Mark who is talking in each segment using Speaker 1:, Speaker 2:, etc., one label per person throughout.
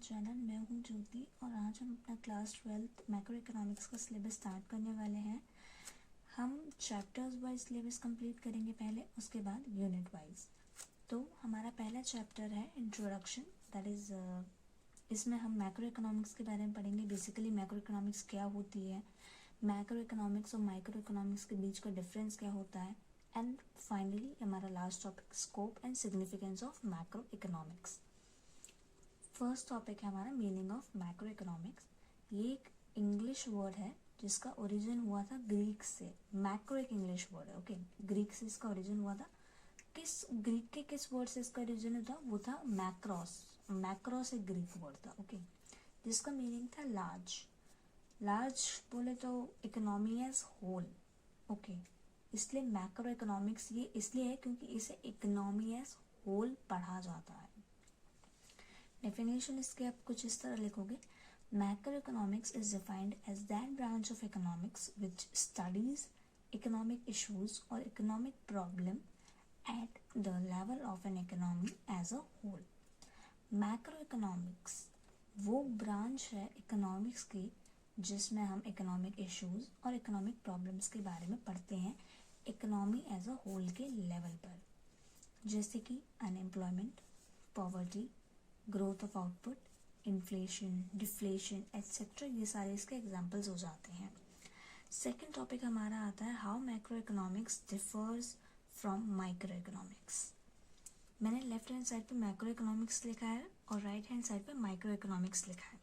Speaker 1: Channel. मैं हूं ज्योति और आज हम अपना क्लास 12th मैक्रो इकोनॉमिक्स का सिलेबस स्टार्ट करने वाले हैं। हम चैप्टर्स वाइज सिलेबस कंप्लीट करेंगे पहले, उसके बाद यूनिट वाइज। तो हमारा पहला चैप्टर है इंट्रोडक्शन, दैट इज़ इसमें हम मैक्रो इकोनॉमिक्स के बारे में पढ़ेंगे। बेसिकली मैक्रो इकोनॉमिक्स क्या होती है, मैक्रो इकोनॉमिक्स और माइक्रो इकोनॉमिक्स के बीच का डिफरेंस क्या होता है, एंड फाइनली हमारा last topic scope and significance of macro economics. First topic है हमारा मीनिंग ऑफ मैक्रो इकोनॉमिक्स। ये एक इंग्लिश वर्ड है जिसका ओरिजिन हुआ था ग्रीक से। मैक्रो एक इंग्लिश वर्ड है, ओके। ग्रीक से इसका ओरिजिन हुआ था। ग्रीक के किस वर्ड से इसका ओरिजिन था? वो था मैक्रोस। मैक्रोस एक ग्रीक वर्ड था, ओके, जिसका मीनिंग था लार्ज। लार्ज बोले तो इकोनॉमी एज होल, ओके। इसलिए मैक्रो इकोनॉमिक्स ये इसलिए है क्योंकि इसे इकोनॉमी एज होल पढ़ा जाता है। डेफिनेशन इसके आप कुछ इस तरह लिखोगे, macroeconomics is defined as that branch of economics which studies economic issues और economic problem at the level of an economy as a whole. Macroeconomics वो ब्रांच है इकोनॉमिक्स की जिसमें हम इकोनॉमिक इश्यूज और इकोनॉमिक प्रॉब्लम्स के बारे में पढ़ते हैं इकोनॉमी एज अ होल के लेवल पर, जैसे कि unemployment, poverty, growth of output, inflation, deflation etcetera, ये सारे इसके एग्जाम्पल्स हो जाते हैं। सेकेंड टॉपिक हमारा आता है how macro economics differs from micro economics. मैंने लेफ्ट हैंड साइड पे मैक्रो इकोनॉमिक्स लिखा है और राइट हैंड साइड पे माइक्रो इकोनॉमिक्स लिखा है।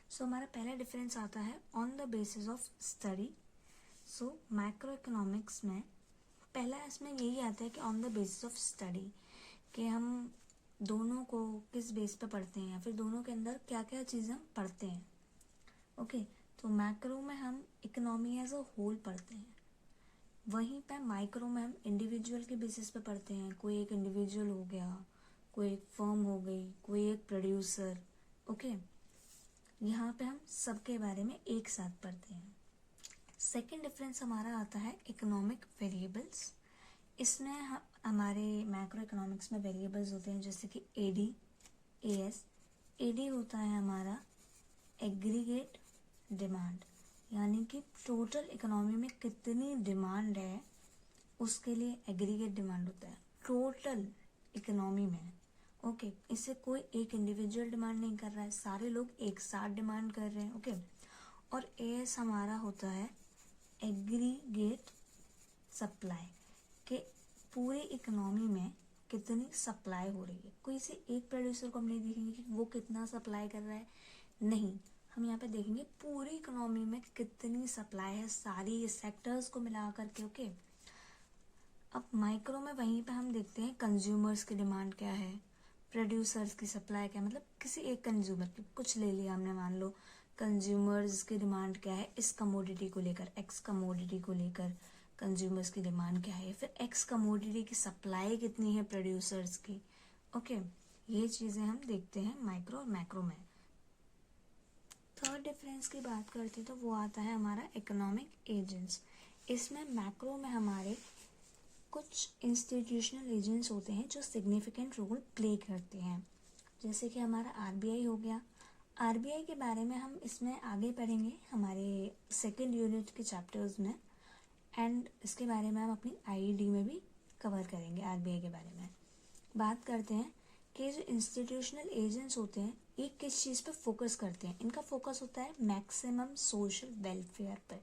Speaker 1: सो हमारा पहला डिफरेंस आता है on the basis of study. So macro economics में पहला इसमें यही आता है कि on the basis of study, कि हम दोनों को किस बेस पे पढ़ते हैं या फिर दोनों के अंदर क्या क्या चीज़ें हम पढ़ते हैं, ओके। तो मैक्रो में हम इकोनॉमी एज अ होल पढ़ते हैं, वहीं पे माइक्रो में हम इंडिविजुअल के बेसिस पे पढ़ते हैं। कोई एक इंडिविजुअल हो गया, कोई एक फर्म हो गई, कोई एक प्रोड्यूसर, ओके। यहाँ पे हम सबके बारे में एक साथ पढ़ते हैं। सेकेंड डिफरेंस हमारा आता है इकोनॉमिक वेरिएबल्स। इसमें हमारे मैक्रो इकोनॉमिक्स में वेरिएबल्स होते हैं जैसे कि एडी, एएस। एडी होता है हमारा एग्रीगेट डिमांड, यानी कि टोटल इकोनॉमी में कितनी डिमांड है उसके लिए एग्रीगेट डिमांड होता है टोटल इकोनॉमी में, ओके। इससे कोई एक इंडिविजुअल डिमांड नहीं कर रहा है, सारे लोग एक साथ डिमांड कर रहे हैं, ओके। और एएस हमारा होता है एग्रीगेट सप्लाई, के पूरी इकोनॉमी में कितनी सप्लाई हो रही है। कोई से एक प्रोड्यूसर को हम नहीं देखेंगे कि वो कितना सप्लाई कर रहा है, नहीं, हम यहाँ पे देखेंगे पूरी इकोनॉमी में कितनी सप्लाई है, सारी सेक्टर्स को मिला करके, ओके। अब माइक्रो में वहीं पे हम देखते हैं कंज्यूमर्स की डिमांड क्या है, प्रोड्यूसर्स की सप्लाई क्या है, मतलब किसी एक कंज्यूमर की कुछ ले लिया हमने, मान लो कंज्यूमर्स की डिमांड क्या है इस कमोडिटी को लेकर, एक्स कमोडिटी को लेकर कंज्यूमर्स की डिमांड क्या है, फिर एक्स कमोडिटी की सप्लाई कितनी है प्रोड्यूसर्स की, ओके। ये चीज़ें हम देखते हैं माइक्रो और मैक्रो में। थर्ड डिफरेंस की बात करते हैं तो वो आता है हमारा इकोनॉमिक एजेंट्स। इसमें मैक्रो में हमारे कुछ इंस्टीट्यूशनल एजेंट्स होते हैं जो सिग्निफिकेंट रोल प्ले करते हैं, जैसे कि हमारा आरबीआई हो गया। आरबीआई के बारे में हम इसमें आगे पढ़ेंगे हमारे सेकेंड यूनिट के चैप्टर्स में, एंड इसके बारे में हम अपनी आईईडी में भी कवर करेंगे। आरबीआई के बारे में बात करते हैं कि जो इंस्टीट्यूशनल एजेंट्स होते हैं ये किस चीज़ पे फोकस करते हैं। इनका फोकस होता है मैक्सिमम सोशल वेलफेयर पर,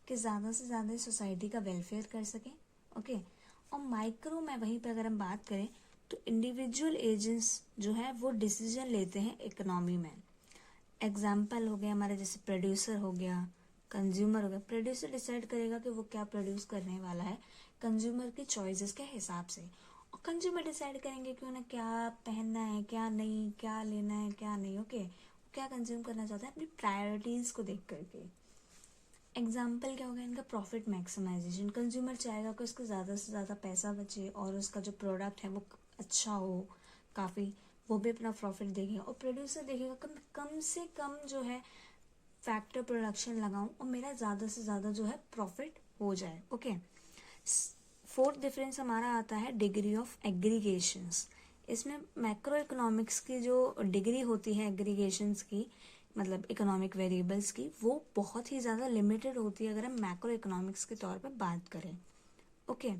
Speaker 1: कि ज़्यादा से ज़्यादा सोसाइटी का वेलफेयर कर सकें, ओके। और माइक्रो में वहीं पर अगर हम बात करें तो इंडिविजुअल एजेंट्स जो है वो डिसीजन लेते हैं इकोनॉमी में। एग्जाम्पल हो गया हमारे, जैसे प्रोड्यूसर हो गया, कंज्यूमर हो गया। प्रोड्यूसर डिसाइड करेगा कि वो क्या प्रोड्यूस करने वाला है कंज्यूमर की चॉइसेस के हिसाब से, और कंज्यूमर डिसाइड करेंगे कि उन्हें क्या पहनना है, क्या नहीं, क्या लेना है, क्या नहीं, ओके। क्या कंज्यूम करना चाहता है अपनी प्रायोरिटीज़ को देख करके। एग्जाम्पल क्या होगा इनका, प्रॉफिट मैक्सिमाइजेशन। कंज्यूमर चाहेगा कि उसको ज़्यादा से ज़्यादा पैसा बचे और उसका जो प्रोडक्ट है वो अच्छा हो काफ़ी, वो भी अपना प्रॉफिट देखेगा। और प्रोड्यूसर देखेगा कम से कम जो है फैक्टर प्रोडक्शन लगाऊं और मेरा ज़्यादा से ज़्यादा जो है प्रॉफिट हो जाए, ओके। फोर्थ डिफरेंस हमारा आता है डिग्री ऑफ एग्रीगेशंस। इसमें मैक्रो इकोनॉमिक्स की जो डिग्री होती है एग्रीगेशंस की, मतलब इकोनॉमिक वेरिएबल्स की, वो बहुत ही ज़्यादा लिमिटेड होती है अगर हम मैक्रो इकोनॉमिक्स के तौर पर बात करें। ओके,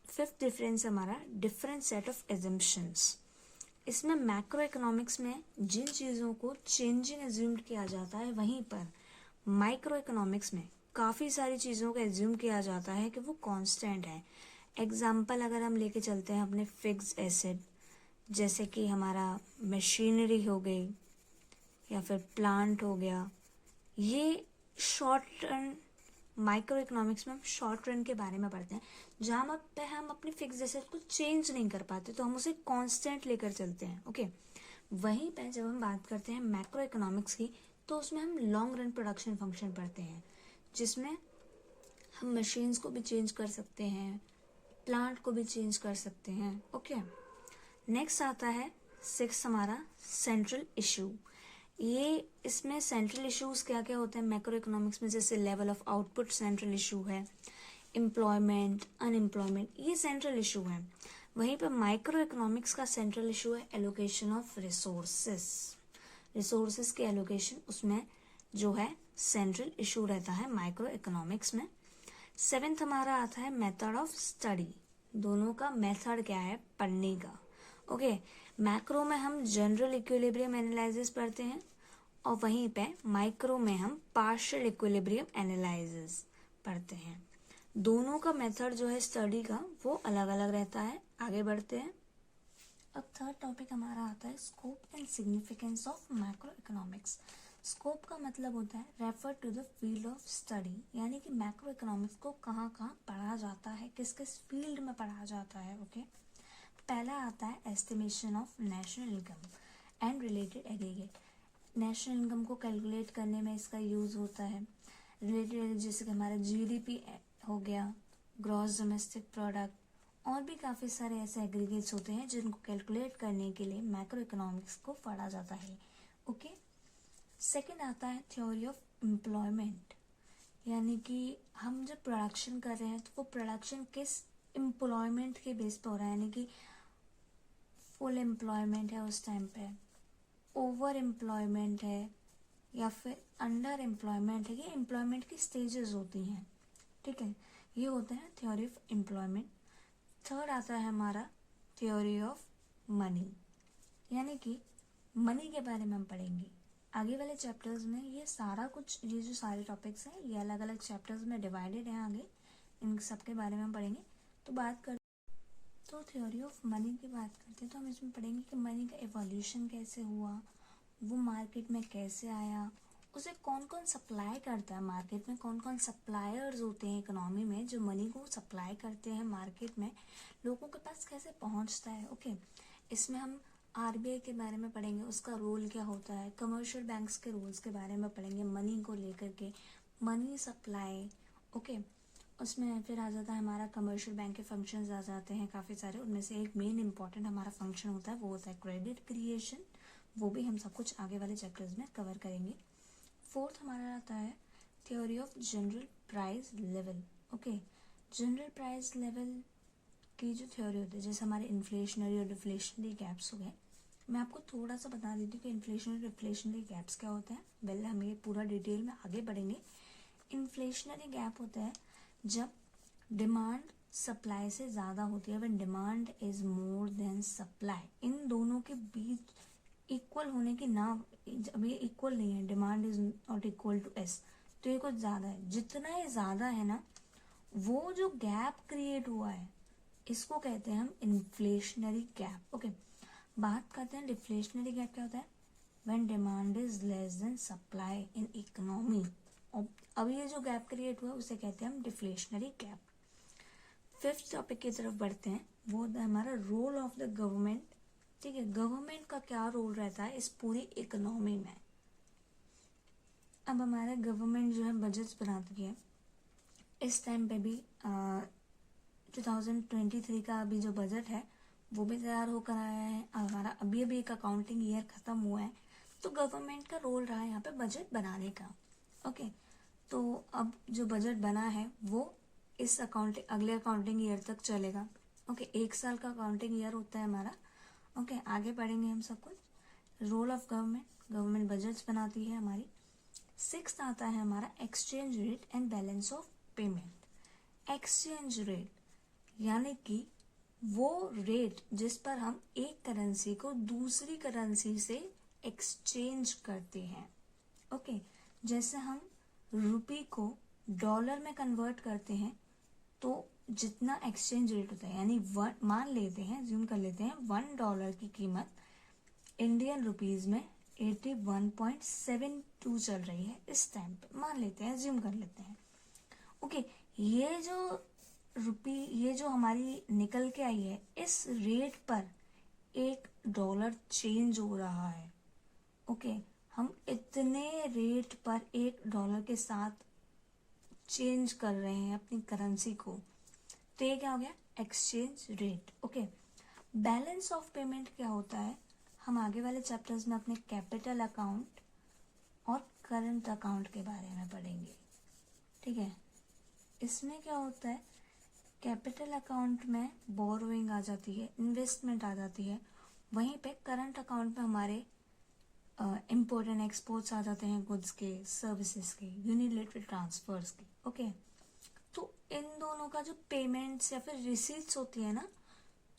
Speaker 1: फिफ्थ डिफरेंस हमारा डिफरेंट सेट ऑफ एजम्पशंस। इसमें मैक्रो इकोनॉमिक्स में जिन चीज़ों को चेंजिंग एज्यूम्ड किया जाता है, वहीं पर माइक्रो इकोनॉमिक्स में काफ़ी सारी चीज़ों को एज्यूम किया जाता है कि वो कांस्टेंट है। एग्जाम्पल अगर हम लेके चलते हैं अपने फिक्स्ड एसेट, जैसे कि हमारा मशीनरी हो गई या फिर प्लांट हो गया, ये शॉर्ट रन माइक्रो इकोनॉमिक्स में हम शॉर्ट रन के बारे में पढ़ते हैं, जहाँ पे हम अपनी फिक्स एसेट को चेंज नहीं कर पाते तो हम उसे कांस्टेंट लेकर चलते हैं। ओके, वहीं पे जब हम बात करते हैं मैक्रो इकोनॉमिक्स की, तो उसमें हम लॉन्ग रन प्रोडक्शन फंक्शन पढ़ते हैं, जिसमें हम मशीन्स को भी चेंज कर सकते हैं, प्लांट को भी चेंज कर सकते हैं। ओके, नेक्स्ट आता है सिक्स हमारा सेंट्रल इशू। ये इसमें सेंट्रल इश्यूज क्या क्या होते हैं मैक्रो इकोनॉमिक्स में, जैसे level of output central issue है, एम्प्लॉयमेंट, अनएम्प्लॉयमेंट, ये सेंट्रल इशू है। वहीं पर माइक्रो इकोनॉमिक्स का सेंट्रल इशू है एलोकेशन ऑफ रिसोर्सेस। रिसोर्सेस के एलोकेशन, उसमें जो है सेंट्रल इशू रहता है माइक्रो इकोनॉमिक्स में। सेवेंथ हमारा आता है मेथड ऑफ स्टडी। दोनों का मेथड क्या है पढ़ने का। ओके, मैक्रो में हम जनरल इक्विलिब्रियम एनालिसिस पढ़ते हैं और वहीं पे माइक्रो में हम पार्शियल इक्विलिब्रियम एनालिसिस पढ़ते हैं। दोनों का मेथड जो है स्टडी का वो अलग अलग रहता है। आगे बढ़ते हैं। अब थर्ड टॉपिक हमारा आता है scope and significance of macro economics. Scope का मतलब होता है refer to the field of study, यानी कि मैक्रो इकोनॉमिक्स को कहाँ कहाँ पढ़ा जाता है, किस किस फील्ड में पढ़ा जाता है। ओके, पहला आता है estimation of national income and related aggregate. National income को कैलकुलेट करने में इसका यूज़ होता है। रिलेटेड जैसे कि हमारा जीडीपी हो गया, ग्रॉस डोमेस्टिक प्रोडक्ट, और भी काफ़ी सारे ऐसे एग्रीगेट्स होते हैं जिनको कैलकुलेट करने के लिए मैक्रो इकोनॉमिक्स को पढ़ा जाता है। ओके, सेकंड आता है थ्योरी ऑफ एम्प्लॉयमेंट, यानी कि हम जब प्रोडक्शन कर रहे हैं तो वो प्रोडक्शन किस एम्प्लॉयमेंट के बेस पर हो रहा है, यानी कि फुल एम्प्लॉयमेंट है उस टाइम पे, ओवर एम्प्लॉयमेंट है या फिर अंडर एम्प्लॉयमेंट है। ये एम्प्लॉयमेंट की स्टेजेस होती हैं। ठीक है, ये होता है थ्योरी ऑफ एम्प्लॉयमेंट। थर्ड आता है हमारा थ्योरी ऑफ मनी, यानी कि मनी के बारे में हम पढ़ेंगे आगे वाले चैप्टर्स में। ये सारा कुछ, ये जो सारे टॉपिक्स हैं ये अलग अलग चैप्टर्स में डिवाइडेड हैं। आगे इन सब के बारे में हम पढ़ेंगे। तो थ्योरी ऑफ मनी की बात करते हैं तो हम इसमें पढ़ेंगे कि मनी का एवोल्यूशन कैसे हुआ, वो मार्केट में कैसे आया, उसे कौन कौन सप्लाई करता है, मार्केट में कौन कौन सप्लायर्स होते हैं इकोनॉमी में जो मनी को सप्लाई करते हैं मार्केट में, लोगों के पास कैसे पहुंचता है। ओके, इसमें हम आरबीआई के बारे में पढ़ेंगे, उसका रोल क्या होता है, कमर्शियल बैंक्स के रोल्स के बारे में पढ़ेंगे, मनी को लेकर के, मनी सप्लाई। ओके, उसमें फिर आ जाता है हमारा कमर्शियल बैंक के फंक्शंस आ जाते हैं काफ़ी सारे। उनमें से एक मेन इंपॉर्टेंट हमारा फंक्शन होता है, वो होता है क्रेडिट क्रिएशन। वो भी हम सब कुछ आगे वाले चैप्टर्स में कवर करेंगे। फोर्थ हमारा आता है theory of general price level. Okay, general price level की जो थ्योरी होती है, जैसे हमारे इन्फ्लेशनरी और डिफ्लेशनरी गैप्स हो गए। मैं आपको थोड़ा सा बता देती हूँ कि इन्फ्लेशनरी और डिफ्लेशनरी गैप्स क्या होते हैं। पहले हम ये पूरा डिटेल में आगे बढ़ेंगे। इन्फ्लेशनरी गैप होता है जब डिमांड सप्लाई से ज़्यादा होती है, when demand is more than supply. इन दोनों के बीच इक्वल होने की ना, अब ये इक्वल नहीं है, demand is not equal to S, तो ये कुछ ज़्यादा है। जितना ये ज़्यादा है ना, वो जो गैप क्रिएट हुआ है इसको कहते हैं हम इन्फ्लेशनरी गैप। ओके, बात करते हैं डिफ्लेशनरी गैप क्या होता है, when demand is less than supply in economy. अब ये जो गैप क्रिएट हुआ है उसे कहते हैं हम डिफ्लेशनरी गैप। फिफ्थ टॉपिक की तरफ बढ़ते हैं, वो होता है हमारा रोल ऑफ द गवर्नमेंट। ठीक है, गवर्नमेंट का क्या रोल रहता है इस पूरी इकोनॉमी में। अब हमारा गवर्नमेंट जो है बजट्स बनाती है। इस टाइम पे भी 2023 का अभी जो बजट है वो भी तैयार होकर आया है। हमारा अभी अभी एक अकाउंटिंग ईयर ख़त्म हुआ है, तो गवर्नमेंट का रोल रहा है यहाँ पे बजट बनाने का। ओके, तो अब जो बजट बना है वो इस अगले अकाउंटिंग ईयर तक चलेगा। ओके, एक साल का अकाउंटिंग ईयर होता है हमारा, ओके, आगे पढ़ेंगे हम सब कुछ। Role of government, government budgets बनाती है हमारी। 6th आता है हमारा exchange rate and balance of payment. Exchange rate यानी कि वो रेट जिस पर हम एक करेंसी को दूसरी करेंसी से एक्सचेंज करते हैं। ओके, जैसे हम रुपी को डॉलर में कन्वर्ट करते हैं तो जितना एक्सचेंज रेट होता है, यानी मान लेते हैं, ज्यूम कर लेते हैं, $1 की कीमत इंडियन रुपीज में 81.72 चल रही है इस टाइम पे, मान लेते हैं, ज्यूम कर लेते हैं। ओके, ये जो हमारी निकल के आई है, इस रेट पर $1 चेंज हो रहा है। ओके, हम इतने रेट पर $1 के साथ चेंज कर रहे हैं अपनी करेंसी को, तो ये क्या हो गया? Exchange rate. Okay, balance of payment क्या होता है? हम आगे वाले चैप्टर्स में अपने कैपिटल अकाउंट और करंट अकाउंट के बारे में पढ़ेंगे, ठीक है। इसमें क्या होता है, कैपिटल अकाउंट में बोरोइंग आ जाती है, इन्वेस्टमेंट आ जाती है, वहीं पे करंट अकाउंट में हमारे इम्पोर्ट एंड एक्सपोर्ट्स आ जाते हैं, गुड्स के, सर्विसेज के, यूनिलेटरल ट्रांसफर्स के। ओके, तो इन दोनों का जो पेमेंट्स या फिर रिसीट्स होती है ना,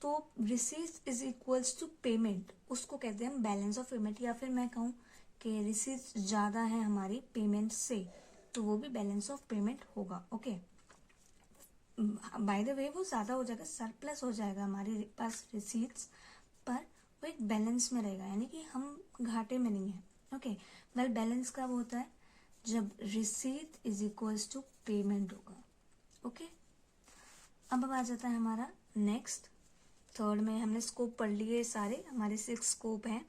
Speaker 1: तो receipts is equals to payment, उसको कहते हैं बैलेंस ऑफ पेमेंट। या फिर मैं कहूँ कि रिसीट्स ज़्यादा है हमारी पेमेंट से, तो वो भी बैलेंस ऑफ पेमेंट होगा। ओके, बाय द वे वो ज़्यादा हो जाएगा, सरप्लस हो जाएगा हमारे पास रिसीट्स, पर वो एक बैलेंस में रहेगा, यानी कि हम घाटे में नहीं है। ओके, वेल बैलेंस कब होता है? जब receipt is equals to payment होगा। ओके, अब आ जाता है हमारा नेक्स्ट, थर्ड में हमने स्कोप पढ़ लिए सारे, हमारे 6 स्कोप हैं।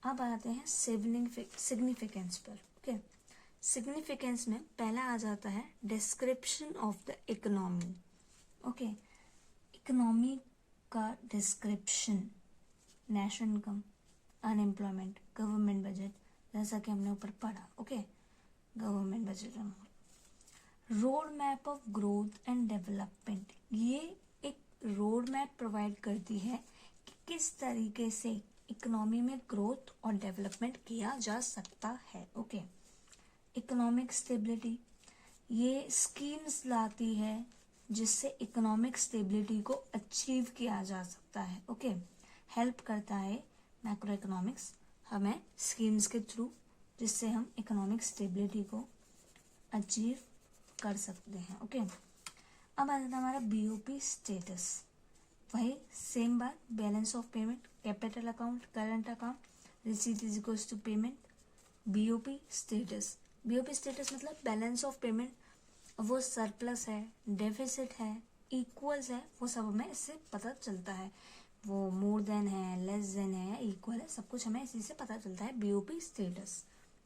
Speaker 1: अब आते हैं सिग्निफिकेंस पर। ओके, सिग्निफिकेंस में पहला आ जाता है description of the economy. Okay, economy का description, national income, unemployment, government budget, जैसा कि हमने ऊपर पढ़ा। Okay, government budget, road map of growth and development, ये एक रोड मैप प्रोवाइड करती है कि किस तरीके से इकोनॉमी में ग्रोथ और डेवलपमेंट किया जा सकता है। ओके, इकोनॉमिक स्टेबिलिटी, ये स्कीम्स लाती है जिससे इकोनॉमिक स्टेबिलिटी को अचीव किया जा सकता है। ओके, हेल्प करता है मैक्रो इकोनॉमिक्स हमें स्कीम्स के थ्रू, जिससे हम इकोनॉमिक स्टेबिलिटी को अचीव कर सकते हैं। ओके, अब आ जाता है हमारा बीओपी स्टेटस, वही सेम बात, balance of payment, capital account, current account, receipt is equals to payment, BOP status. BOP status मतलब बैलेंस ऑफ पेमेंट, वो सरप्लस है, डेफिसिट है, इक्वल्स है, वो सब हमें इससे पता चलता है, वो मोर देन है, लेस देन है या इक्वल है, सब कुछ हमें इसी से पता चलता है, बीओपी स्टेटस।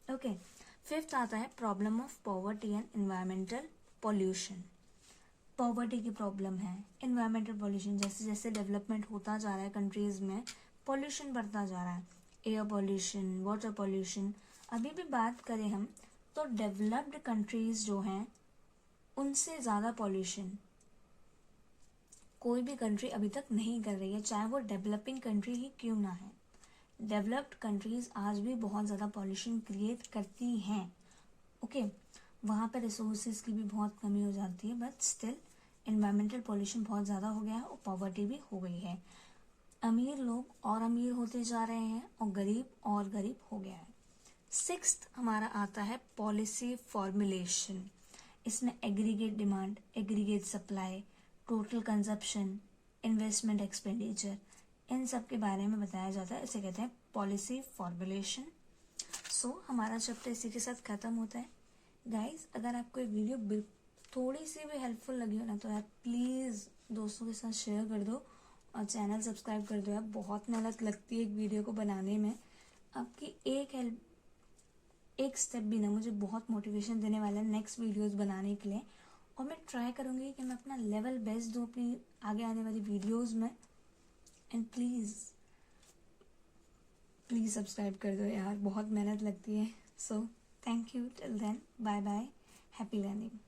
Speaker 1: ओके, 5th आता है problem of poverty and environmental pollution. Poverty की प्रॉब्लम है, एनवायरमेंटल पॉल्यूशन, जैसे जैसे डेवलपमेंट होता जा रहा है कंट्रीज में, पॉल्यूशन बढ़ता जा रहा है, एयर पॉल्यूशन, वाटर पॉल्यूशन। अभी भी बात करें हम तो डेवलप्ड कंट्रीज जो हैं उनसे ज़्यादा पॉल्यूशन कोई भी कंट्री अभी तक नहीं कर रही है, चाहे वो डेवलपिंग कंट्री ही क्यों ना है। डेवलप्ड कंट्रीज आज भी बहुत ज़्यादा पॉल्यूशन क्रिएट करती हैं। ओके, वहाँ पर रिसोर्सेज की भी बहुत कमी हो जाती है, बट स्टिल एनवायरमेंटल पॉल्यूशन बहुत ज़्यादा हो गया है और पॉवर्टी भी हो गई है। अमीर लोग और अमीर होते जा रहे हैं और गरीब और गरीब हो गया है। 6th हमारा आता है पॉलिसी फॉर्मुलेशन। इसमें aggregate demand, aggregate supply, total consumption, investment expenditure, इन सब के बारे में बताया जाता है, इसे कहते हैं पॉलिसी फॉर्मुलेशन। सो हमारा चैप्टर इसी के साथ ख़त्म होता है। गाइज, अगर आपको ये वीडियो थोड़ी सी भी हेल्पफुल लगी हो ना, तो यार प्लीज़ दोस्तों के साथ शेयर कर दो और चैनल सब्सक्राइब कर दो यार। बहुत मेहनत लगती है एक वीडियो को बनाने में, आपकी एक स्टेप भी ना मुझे बहुत मोटिवेशन देने वाला है नेक्स्ट वीडियोस बनाने के लिए, और मैं ट्राई करूँगी कि मैं अपना लेवल बेस्ट दूँ अपनी आगे आने वाली वीडियोस में। एंड प्लीज़ सब्सक्राइब कर दो यार, बहुत मेहनत लगती है। So thank you, till then, bye bye, happy learning.